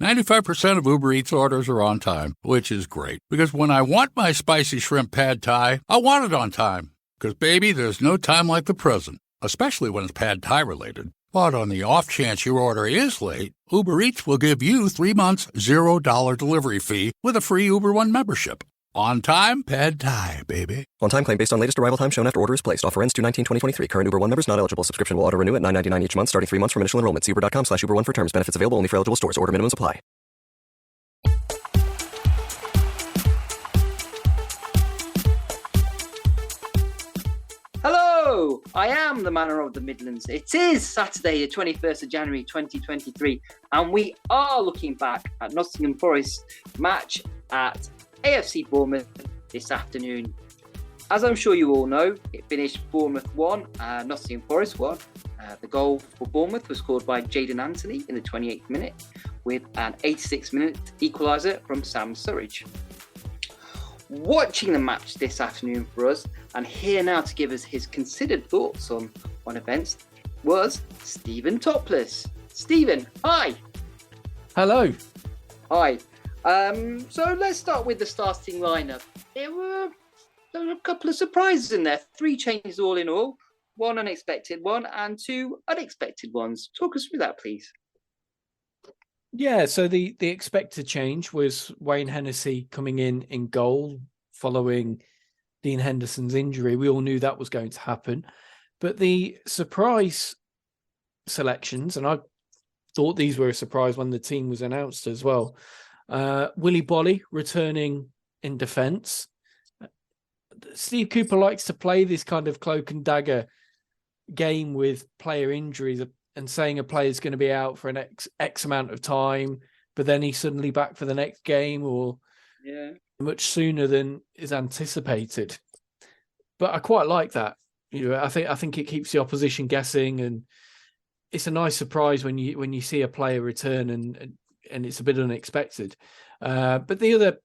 95% of Uber Eats orders are on time, which is great. Because when I want my spicy shrimp pad thai, I want it on time. Because, baby, there's no time like the present. Especially when it's pad thai related. But on the off chance your order is late, Uber Eats will give you 3 months, $0 delivery fee with a free Uber One membership. On time, pad thai, baby. On time claim based on latest arrival time shown after order is placed. Offer ends 2/19/2023. Current Uber One members not eligible. Subscription will auto renew at $9.99 each month starting 3 months from initial enrollment. See Uber.com/Uber1 for terms. Benefits available only for eligible stores. Order minimums apply. Hello, I am the Manor of the Midlands. It is Saturday, the 21st of January 2023, and we are looking back at Nottingham Forest match at AFC Bournemouth this afternoon. As I'm sure you all know, it finished Bournemouth 1, Nottingham Forest 1. The goal for Bournemouth was scored by Jadon Anthony in the 28th minute with an 86-minute equaliser from Sam Surridge. Watching the match this afternoon for us, and here now to give us his considered thoughts on events, was Steven Toplis. Steven, hi. Hello. Hi. So let's start with the starting lineup. There were a couple of surprises in there. 3 changes all in all. 1 unexpected one and 2 unexpected ones. Talk us through that, please. Yeah, so the expected change was Wayne Hennessy coming in goal following Dean Henderson's injury. We all knew that was going to happen. But the surprise selections, and I thought these were a surprise when the team was announced as well. Willy Boly returning in defence. Steve Cooper likes to play this kind of cloak and dagger game with player injuries and saying a player's going to be out for an X amount of time, but then he's suddenly back for the next game or much sooner than is anticipated. But I quite like that. You know, I think it keeps the opposition guessing, and it's a nice surprise when you see a player return and it's a bit unexpected. But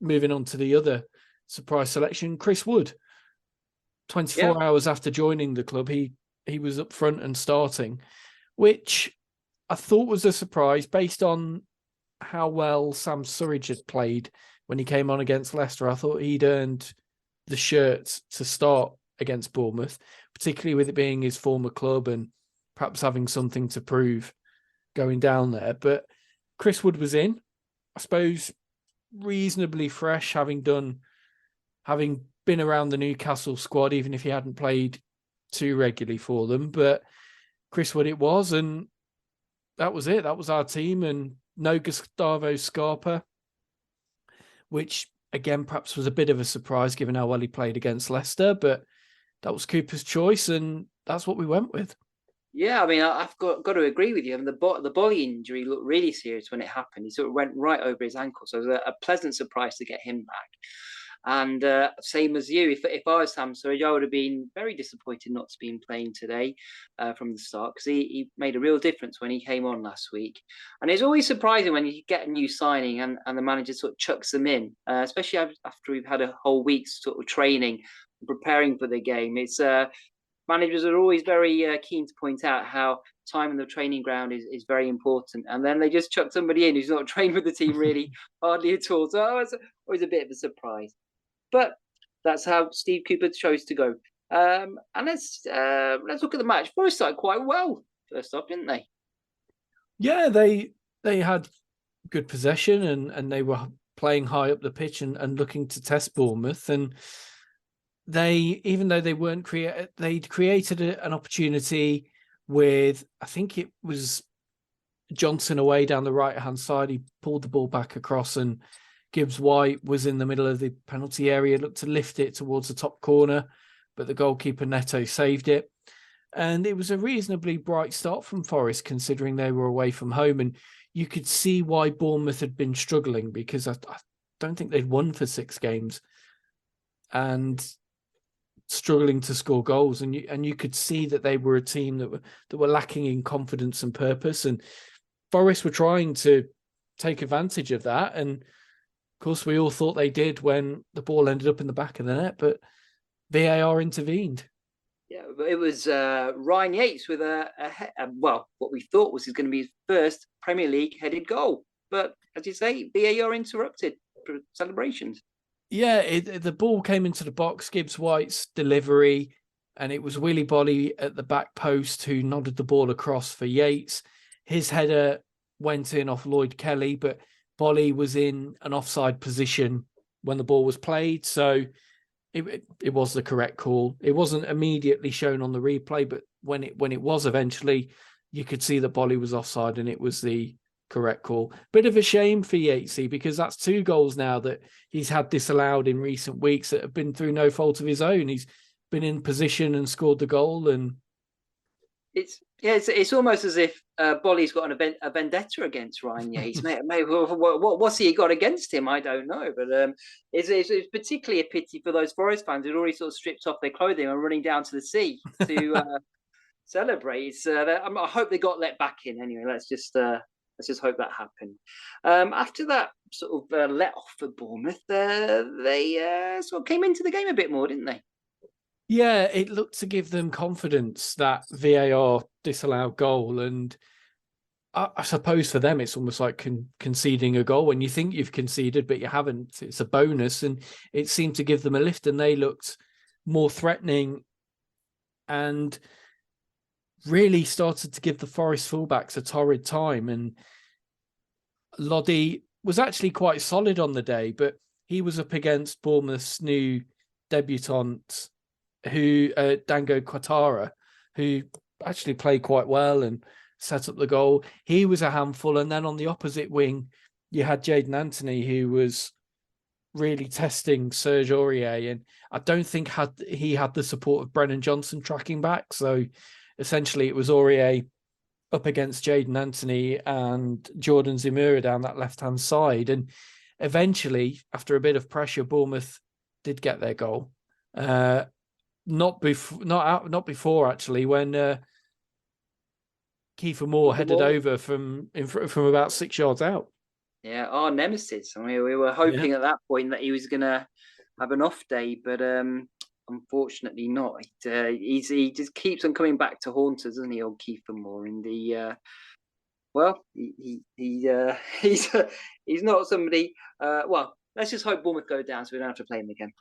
moving on to the other surprise selection, Chris Wood. 24 hours after joining the club, he was up front and starting, which I thought was a surprise based on how well Sam Surridge had played when he came on against Leicester. I thought he'd earned the shirt to start against Bournemouth, particularly with it being his former club and perhaps having something to prove going down there. But Chris Wood was in, I suppose, reasonably fresh, having been around the Newcastle squad, even if he hadn't played too regularly for them. But Chris Wood it was, and that was it. That was our team, and no Gustavo Scarpa, which, again, perhaps was a bit of a surprise given how well he played against Leicester, but that was Cooper's choice, and that's what we went with. Yeah, I mean, I've got to agree with you. I mean, the Boly injury looked really serious when it happened. He sort of went right over his ankle, so it was a pleasant surprise to get him back. And same as you, if I was Sam Surridge, I would have been very disappointed not to be playing today from the start, because he made a real difference when he came on last week. And it's always surprising when you get a new signing and the manager sort of chucks them in, especially after we've had a whole week's sort of training and preparing for the game. It's managers are always very keen to point out how time in the training ground is very important. And then they just chuck somebody in who's not trained with the team really hardly at all. So it's always a bit of a surprise. But that's how Steve Cooper chose to go. And let's look at the match. Forest started quite well first off, didn't they? Yeah, they had good possession and they were playing high up the pitch and looking to test Bournemouth. And even though they weren't they'd created an opportunity with, I think it was Johnson away down the right-hand side. He pulled the ball back across, and Gibbs White was in the middle of the penalty area, looked to lift it towards the top corner, but the goalkeeper Neto saved it. And it was a reasonably bright start from Forest, considering they were away from home. And you could see why Bournemouth had been struggling, because I don't think they'd won for 6 games and struggling to score goals. And you could see that they were a team that were lacking in confidence and purpose. And Forest were trying to take advantage of that. And of course, we all thought they did when the ball ended up in the back of the net, but VAR intervened. Yeah, it was Ryan Yates with what we thought was going to be his first Premier League headed goal. but as you say, VAR interrupted celebrations. Yeah, the ball came into the box, Gibbs White's delivery, and it was Willy Bolly at the back post who nodded the ball across for Yates. His header went in off Lloyd Kelly, but Bolly was in an offside position when the ball was played, so it was the correct call. It wasn't immediately shown on the replay, but when it was eventually, you could see that Bolly was offside, and it was the correct call. Bit of a shame for Yatesy, because that's 2 goals now that he's had disallowed in recent weeks that have been through no fault of his own. He's been in position and scored the goal, and it's almost as if Bolly's got a vendetta against Ryan Yates. Maybe what's he got against him? I don't know, but it's particularly a pity for those Forest fans who'd already sort of stripped off their clothing and running down to the sea to celebrate. I hope they got let back in anyway. Let's just hope that happened. After that sort of let off for Bournemouth, they sort of came into the game a bit more, didn't they? Yeah, it looked to give them confidence, that VAR disallowed goal. And I suppose for them, it's almost like conceding a goal when you think you've conceded, but you haven't. It's a bonus. And it seemed to give them a lift, and they looked more threatening and really started to give the Forest fullbacks a torrid time. And Loddy was actually quite solid on the day, but he was up against Bournemouth's new debutant, Dango Quattara, who actually played quite well and set up the goal. He was a handful. And then on the opposite wing, you had Jayden Anthony, who was really testing Serge Aurier. And I don't think he had the support of Brennan Johnson tracking back. So essentially it was Aurier up against Jayden Anthony and Jordan Zemura down that left-hand side. And eventually, after a bit of pressure, Bournemouth did get their goal. Not before actually, when Kiefer Moore headed over from about 6 yards out. Yeah, our nemesis. I mean, we were hoping at that point that he was going to have an off day, but unfortunately not. He just keeps on coming back to haunt us, doesn't he, old Kiefer Moore? And he's not somebody. Let's just hope Bournemouth go down so we don't have to play him again.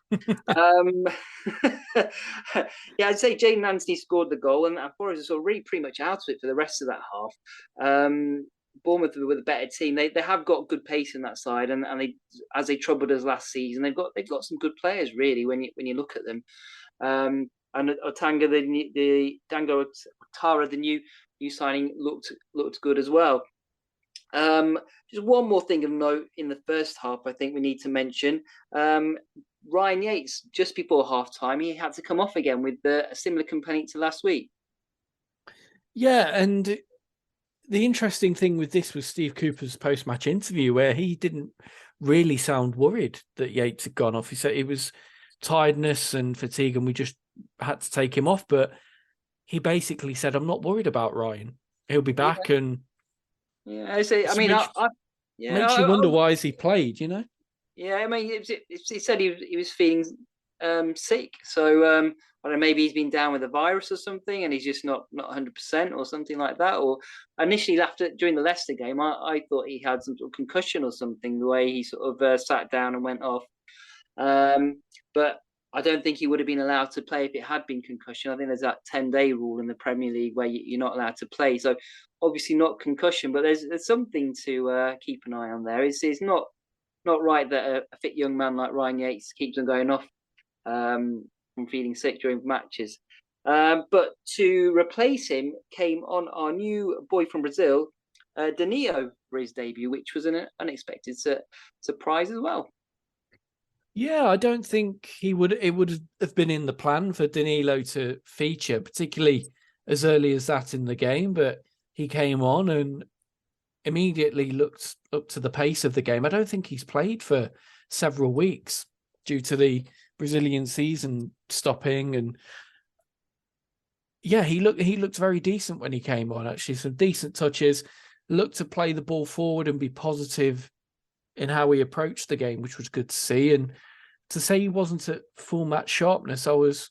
I'd say Jayden Anthony scored the goal, and Forest are sort of really pretty much out of it for the rest of that half. Bournemouth were the better team. They have got good pace in that side, and they, as they troubled us last season, they've got some good players really when you look at them. And Otanga, the Dango Ouattara, the new signing, looked good as well. Just one more thing of note in the first half, I think we need to mention. Ryan Yates, just before half time, he had to come off again with a similar complaint to last week. Yeah, and the interesting thing with this was Steve Cooper's post-match interview, where he didn't really sound worried that Yates had gone off. He said it was tiredness and fatigue, and we just had to take him off. But he basically said, "I'm not worried about Ryan. He'll be back." Yeah. And yeah, I say, I mean, makes you wonder why he played. You know? Yeah, I mean, he said he was feeling sick, so I don't know, maybe he's been down with a virus or something, and he's just not 100% or something like that. Or initially, during the Leicester game, I thought he had some sort of concussion or something, the way he sort of sat down and went off. But I don't think he would have been allowed to play if it had been concussion. I think there's that 10-day rule in the Premier League where you're not allowed to play. So obviously not concussion, but there's something to keep an eye on there. It's not right that a fit young man like Ryan Yates keeps on going off from feeling sick during matches. But to replace him came on our new boy from Brazil, Danilo, for his debut, which was an unexpected surprise as well. Yeah, I don't think it would have been in the plan for Danilo to feature, particularly as early as that in the game. But he came on and immediately looked up to the pace of the game. I don't think he's played for several weeks due to the Brazilian season stopping. And yeah, he looked very decent when he came on, actually. Some decent touches, looked to play the ball forward and be positive in how he approached the game, which was good to see. And to say he wasn't at full match sharpness, I was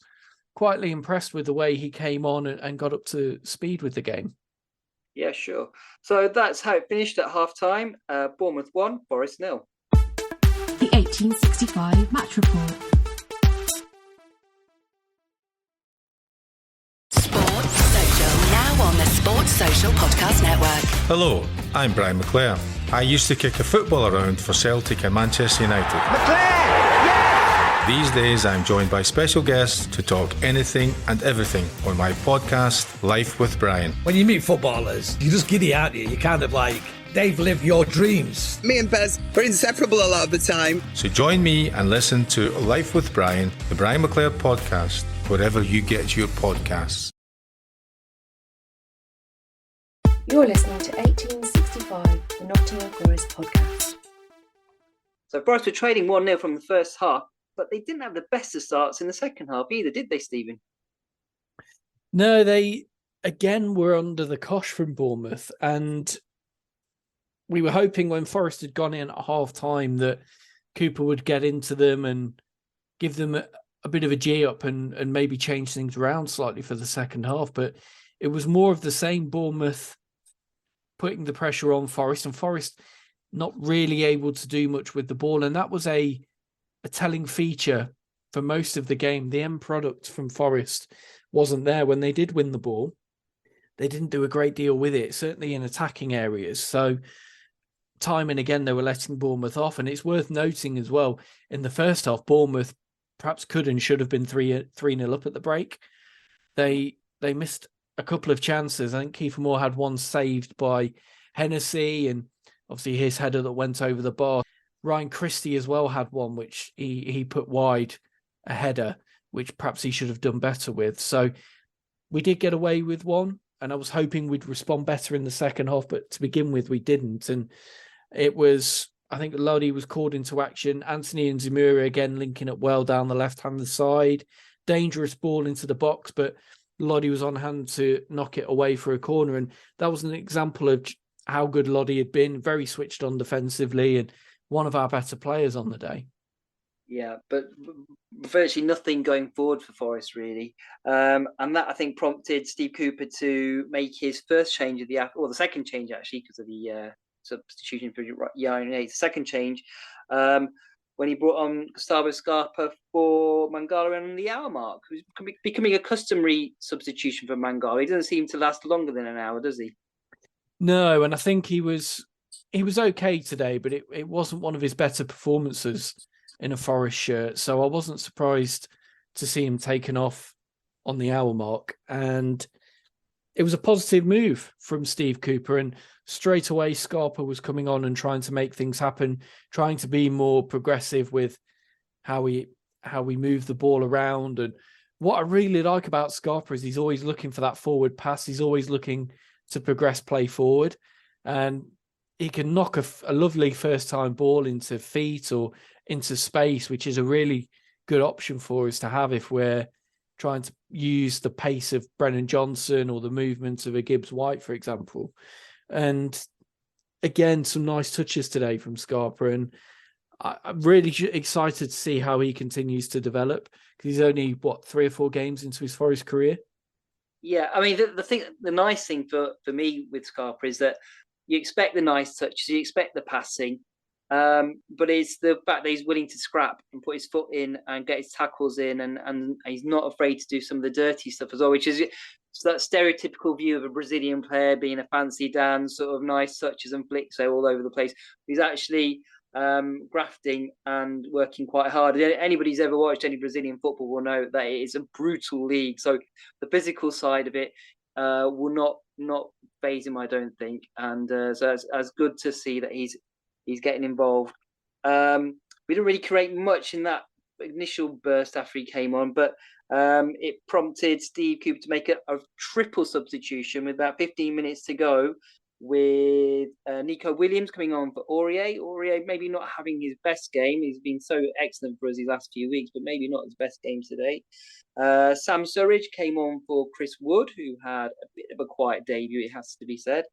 quietly impressed with the way he came on and got up to speed with the game. Yeah, sure. So that's how it finished at half-time. Bournemouth 1, Forest 0. The 1865 Match Report. Sports Social, now on the Sports Social Podcast Network. Hello, I'm Brian McClare. I used to kick a football around for Celtic and Manchester United. These days I'm joined by special guests to talk anything and everything on my podcast, Life with Brian. When you meet footballers, you're just giddy, aren't you? You're kind of like, they've lived your dreams. Me and Bez are inseparable a lot of the time. So join me and listen to Life with Brian, the Brian McClare podcast, wherever you get your podcasts. You're listening to 1865, the Nottingham Forest podcast. So Forest were trading 1-0 from the first half, but they didn't have the best of starts in the second half either, did they, Stephen? No, they again were under the cosh from Bournemouth, and we were hoping when Forest had gone in at half-time that Cooper would get into them and give them a bit of a G-up and maybe change things around slightly for the second half, but it was more of the same. Bournemouth putting the pressure on Forest, and Forest not really able to do much with the ball, and that was a telling feature for most of the game. The end product from Forest wasn't there. When they did win the ball, they didn't do a great deal with it, certainly in attacking areas. So time and again, they were letting Bournemouth off. And it's worth noting as well, in the first half, Bournemouth perhaps could and should have been 3-0 up at the break. They missed a couple of chances. I think Kiefer Moore had one saved by Hennessy, and obviously his header that went over the bar. Ryan Christie as well had one, which he put wide, a header, which perhaps he should have done better with. So we did get away with one, and I was hoping we'd respond better in the second half, but to begin with, we didn't. And it was, I think Lodi was called into action. Anthony and Zamura again linking up well down the left-hand side. Dangerous ball into the box, but Lodi was on hand to knock it away for a corner. And that was an example of how good Lodi had been, very switched on defensively, and one of our better players on the day. Yeah, but virtually nothing going forward for Forest, really. And that, I think, prompted Steve Cooper to make his first change of the second change, actually, because of the substitution for Yates. The second change, when he brought on Gustavo Scarpa for Mangala on the hour mark, who's becoming a customary substitution for Mangala. He doesn't seem to last longer than an hour, does he? No, and I think he was okay today, but it wasn't one of his better performances in a Forest shirt. So I wasn't surprised to see him taken off on the hour mark. And it was a positive move from Steve Cooper. And straight away, Scarpa was coming on and trying to make things happen, trying to be more progressive with how we move the ball around. And what I really like about Scarpa is he's always looking for that forward pass. He's always looking to progress play forward. And he can knock a lovely first-time ball into feet or into space, which is a really good option for us to have if we're trying to use the pace of Brennan Johnson or the movement of a Gibbs White, for example. And again, some nice touches today from Scarpa. And I'm really excited to see how he continues to develop, because he's only, 3 or 4 games into his Forest career? Yeah, I mean, the nice thing for me with Scarpa is that you expect the nice touches, you expect the passing, but it's the fact that he's willing to scrap and put his foot in and get his tackles in, and he's not afraid to do some of the dirty stuff as well, which is that stereotypical view of a Brazilian player being a fancy dance, sort of nice touches and flicks all over the place. He's actually grafting and working quite hard. Anybody who's ever watched any Brazilian football will know that it is a brutal league. So the physical side of it will not phase him, I don't think. And so it's good to see that he's getting involved. We didn't really create much in that initial burst after he came on, but it prompted Steve Cooper to make a triple substitution with about 15 minutes to go, with Nico Williams coming on for Aurier. Aurier maybe not having his best game. He's been so excellent for us these last few weeks, but maybe not his best game today. Sam Surridge came on for Chris Wood, who had a bit of a quiet debut, it has to be said.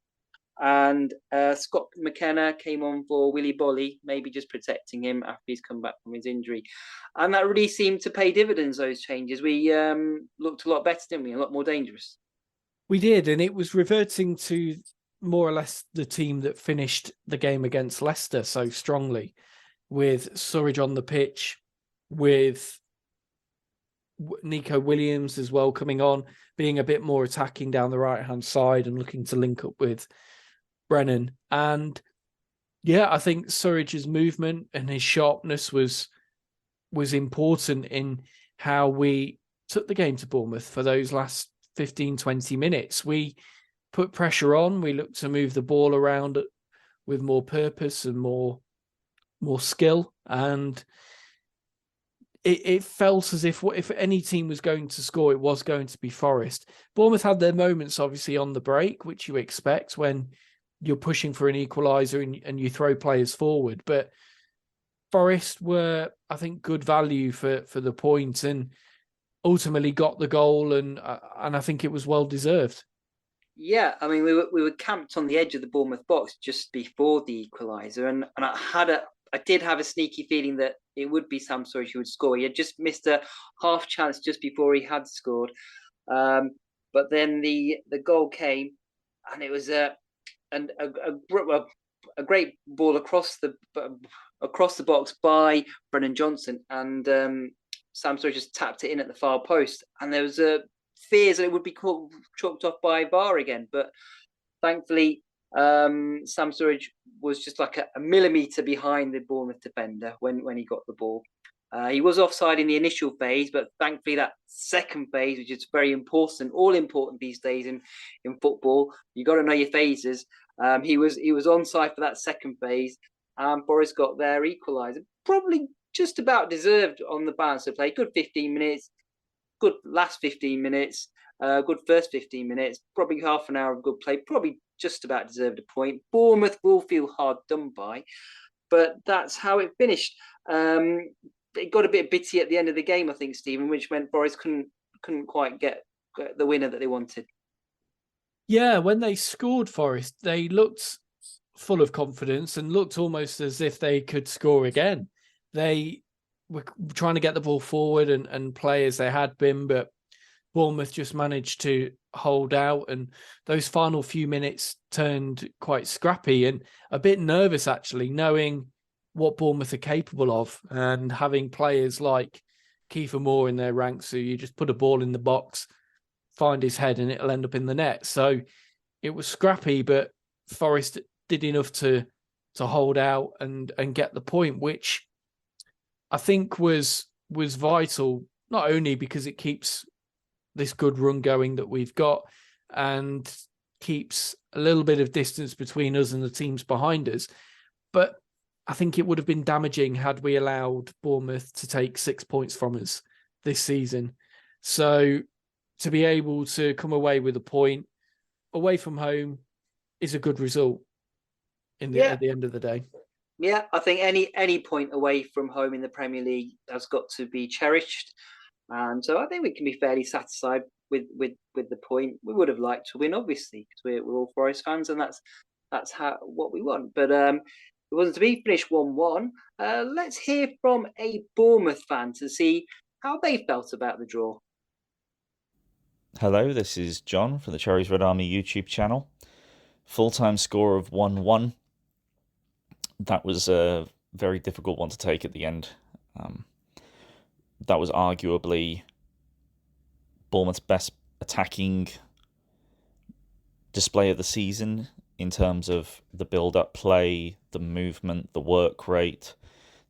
And Scott McKenna came on for Willy Bolly, maybe just protecting him after he's come back from his injury. And that really seemed to pay dividends, those changes. We looked a lot better, didn't we? A lot more dangerous. We did, and it was reverting to more or less the team that finished the game against Leicester so strongly, with Surridge on the pitch, with Nico Williams as well coming on, being a bit more attacking down the right-hand side and looking to link up with Brennan. And yeah, I think Surridge's movement and his sharpness was important in how we took the game to Bournemouth for those last 15, 20 minutes. We put pressure on. We looked to move the ball around with more purpose and more skill. And it felt as if any team was going to score, it was going to be Forest. Bournemouth had their moments, obviously, on the break, which you expect when you're pushing for an equaliser and you throw players forward. But Forest were, I think, good value for the point and ultimately got the goal, and I think it was well deserved. Yeah, I mean, we were camped on the edge of the Bournemouth box just before the equaliser, and I did have a sneaky feeling that it would be Sam Surridge who would score. He had just missed a half chance just before he had scored, but then the goal came, and it was a great ball across the box by Brennan Johnson, and Sam Surridge just tapped it in at the far post, and there was fears that it would be chalked off by VAR again, but thankfully Sam Surridge was just like a millimetre behind the Bournemouth defender when he got the ball. He was offside in the initial phase, but thankfully that second phase, which is very important, all important these days in football, you got to know your phases. He was onside for that second phase, and Forest got their equaliser. Probably just about deserved on the balance of play. Good 15 minutes, good last 15 minutes, good first 15 minutes, probably half an hour of good play, probably just about deserved a point. Bournemouth will feel hard done by, but that's how it finished. It got a bit bitty at the end of the game, I think, Stephen, which meant Forest couldn't quite get the winner that they wanted. Yeah, when they scored Forest, they looked full of confidence and looked almost as if they could score again. They were trying to get the ball forward and play as they had been, but Bournemouth just managed to hold out, and those final few minutes turned quite scrappy and a bit nervous, actually, knowing what Bournemouth are capable of and having players like Kiefer Moore in their ranks who you just put a ball in the box, find his head, and it'll end up in the net. So it was scrappy, but Forest did enough to hold out and get the point, which I think was vital, not only because it keeps this good run going that we've got and keeps a little bit of distance between us and the teams behind us, but I think it would have been damaging had we allowed Bournemouth to take 6 points from us this season. So to be able to come away with a point away from home is a good result at the end of the day. Yeah, I think any point away from home in the Premier League has got to be cherished. And so I think we can be fairly satisfied with the point. We would have liked to win, obviously, because we're all Forest fans, and that's what we want. But it wasn't to be. Finished 1-1. Let's hear from a Bournemouth fan to see how they felt about the draw. Hello, this is John from the Cherries Red Army YouTube channel. Full-time score of 1-1. That was a very difficult one to take at the end. That was arguably Bournemouth's best attacking display of the season in terms of the build-up play, the movement, the work rate.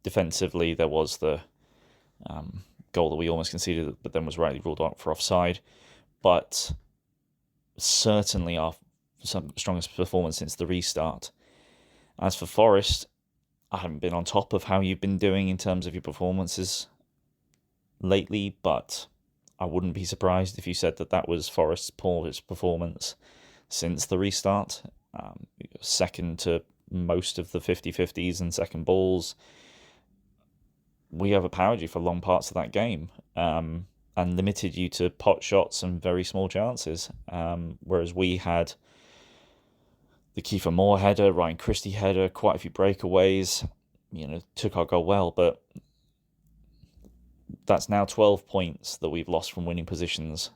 Defensively, there was the goal that we almost conceded, but then was rightly ruled out for offside. But certainly our strongest performance since the restart. As for Forest, I haven't been on top of how you've been doing in terms of your performances lately, but I wouldn't be surprised if you said that was Forest's poorest performance since the restart. Second to most of the 50-50s and second balls. We overpowered you for long parts of that game and limited you to pot shots and very small chances, whereas we had the Kiefer Moore header, Ryan Christie header, quite a few breakaways, took our goal well, but that's now 12 points that we've lost from winning positions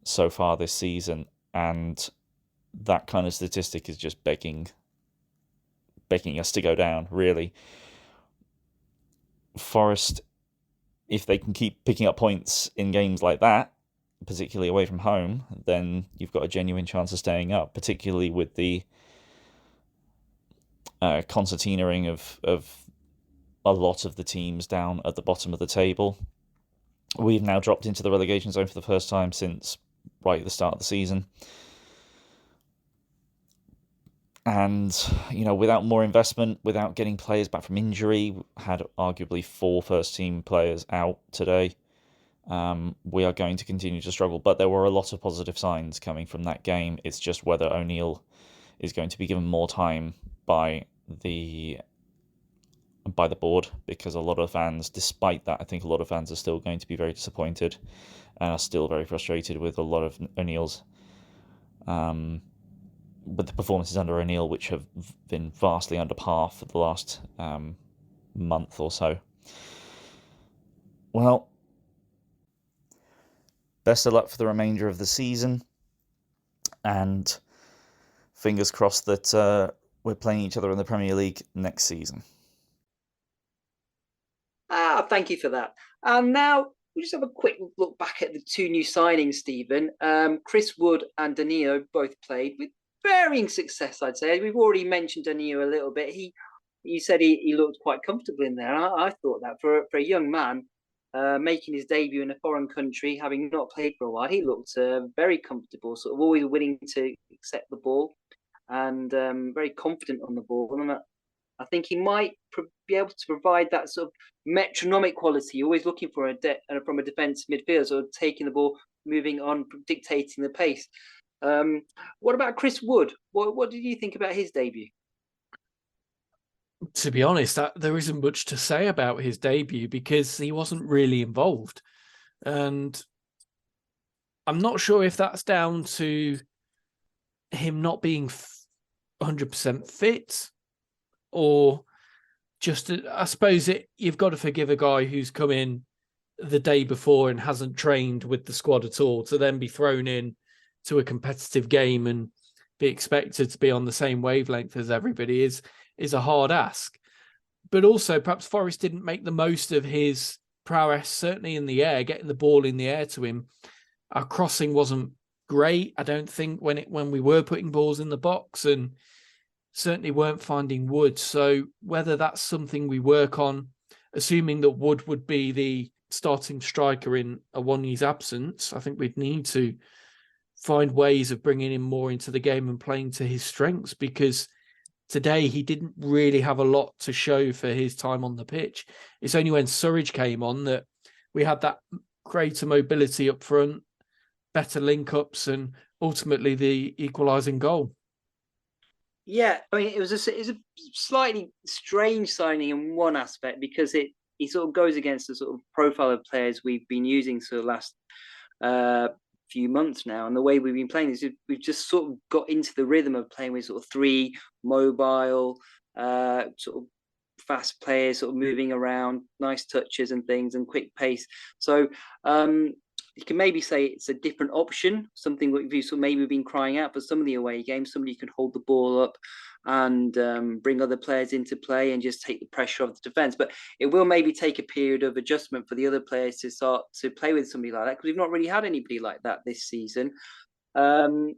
so far this season. and that kind of statistic is just begging us to go down, really. Forest, if they can keep picking up points in games like that, particularly away from home, then you've got a genuine chance of staying up, particularly with the concertinaing of a lot of the teams down at the bottom of the table. We've now dropped into the relegation zone for the first time since right at the start of the season. And, without more investment, without getting players back from injury, had arguably 4 first-team players out today, we are going to continue to struggle. But there were a lot of positive signs coming from that game. It's just whether O'Neill is going to be given more time by the board, because a lot of fans, despite that, I think a lot of fans are still going to be very disappointed and are still very frustrated with a lot of O'Neill's with the performances under O'Neill, which have been vastly under par for the last month or so. Well, best of luck for the remainder of the season, and fingers crossed that we're playing each other in the Premier League next season. Thank you for that. And now we'll just have a quick look back at the 2 new signings, Stephen. Chris Wood and Danilo both played with varying success, I'd say. We've already mentioned Danilo a little bit. You said he looked quite comfortable in there. I thought that for a young man making his debut in a foreign country, having not played for a while, he looked very comfortable, sort of always willing to accept the ball and very confident on the ball. And I think he might be able to provide that sort of metronomic quality, always looking for from a defensive midfielder, sort of taking the ball, moving on, dictating the pace. What about Chris Wood? What did you think about his debut? To be honest, there isn't much to say about his debut because he wasn't really involved. And I'm not sure if that's down to him not being 100% fit, or just, I suppose you've got to forgive a guy who's come in the day before and hasn't trained with the squad at all to then be thrown in to a competitive game and be expected to be on the same wavelength as everybody is a hard ask. But also perhaps Forest didn't make the most of his prowess, certainly in the air, getting the ball in the air to him. Our crossing wasn't great, I don't think, when we were putting balls in the box, and certainly weren't finding Wood. So whether that's something we work on, assuming that Wood would be the starting striker in Awoniyi's absence, I think we'd need to find ways of bringing him more into the game and playing to his strengths, because today he didn't really have a lot to show for his time on the pitch. It's only when Surridge came on that we had that greater mobility up front, better link-ups, and ultimately the equalising goal. Yeah, I mean, it was a slightly strange signing in one aspect, because it sort of goes against the sort of profile of players we've been using for the last few months now, and the way we've been playing is we've just sort of got into the rhythm of playing with sort of 3 mobile, sort of fast players, sort of moving around, nice touches and things, and quick pace. So you can maybe say it's a different option, something we've sort of maybe been crying out for some of the away games. Somebody who can hold the ball up and bring other players into play and just take the pressure off the defence. But it will maybe take a period of adjustment for the other players to start to play with somebody like that, because we've not really had anybody like that this season. But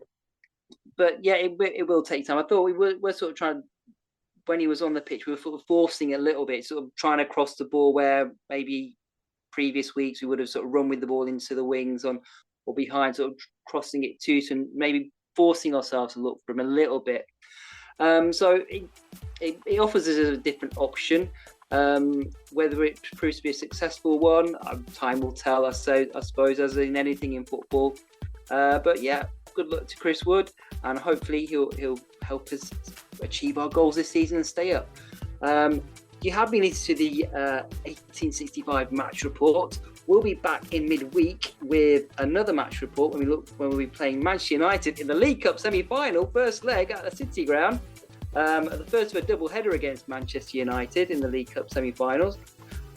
yeah, it will take time. I thought we're sort of trying, when he was on the pitch, we were sort of forcing it a little bit, sort of trying to cross the ball where maybe previous weeks we would have sort of run with the ball into the wings or behind, sort of crossing it to, and maybe forcing ourselves to look for him a little bit. So it offers us a different option. Whether it proves to be a successful one, time will tell us. So I suppose, as in anything in football. But yeah, good luck to Chris Wood, and hopefully he'll help us achieve our goals this season and stay up. You have been listening to the 1865 match report. We'll be back in midweek with another match report when we'll be playing Manchester United in the League Cup semi-final, first leg at the City Ground. The first of a double header against Manchester United in the League Cup semi-finals.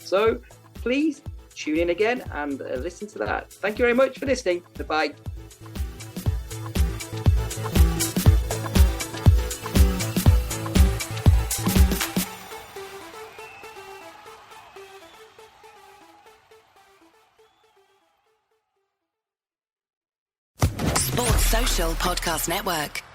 So please tune in again and listen to that. Thank you very much for listening. Bye. Social Podcast Network.